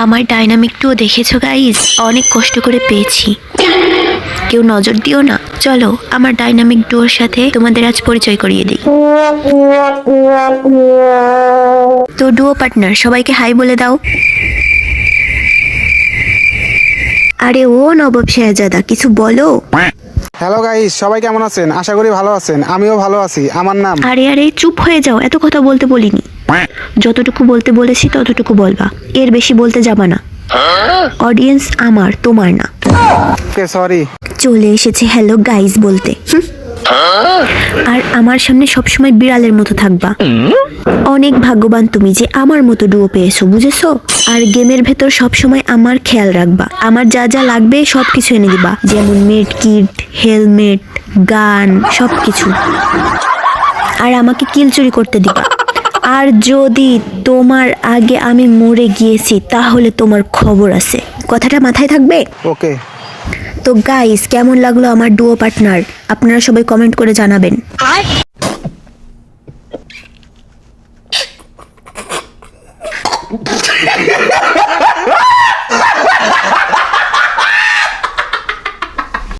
আমার ডাইনামিক টুও দেখেছো গাইস, অনেক কষ্ট করে পেয়েছি, কেউ নজর দিও না। চলো আমার ডাইনামিক ডুয়োর সাথে তোমাদের আজ পরিচয় করিয়ে দিই। তো ডুয়ো পার্টনার, সবাইকে হাই বলে দাও। আরে ও নবাব শেহজাদা, কিছু বলো। হ্যালো গাইস, সবাই কেমন আছেন? আশা করি ভালো আছেন। আমিও ভালো আছি। আমার নাম আরে আরে চুপ হয়ে যাও, এত কথা বলতে বলিনি। যতটুকু বলতে বলেছি ততটুকু বলবা, এর বেশি বলতে যাবা না। অডিয়েন্স আমার, তোমার না। ওকে, সরি। চলে এসেছে হ্যালো গাইস বলতে। আর আমার সামনে সবসময় বিড়ালের মতো থাকবা। অনেক ভাগ্যবান তুমি যে আমার মতো ডুয়ো পেয়েছো, বুঝেছো? আর গেমের ভেতর সবসময় আমার খেয়াল রাখবা। আমার যা যা লাগবে সবকিছু এনে দিবা, যেমন মেড কিট, হেলমেট, গান, সবকিছু। আর আমাকে কিল চুরি করতে দিবা। আর যদি তোমার আগে আমি মরে গিয়েছি তাহলে তোমার খবর আছে, কথাটা মাথায় থাকবে? ওকে। তো গাইস, কেমন লাগলো আমার ডুয়ো পার্টনার? আপনারা সবাই কমেন্ট করে জানাবেন।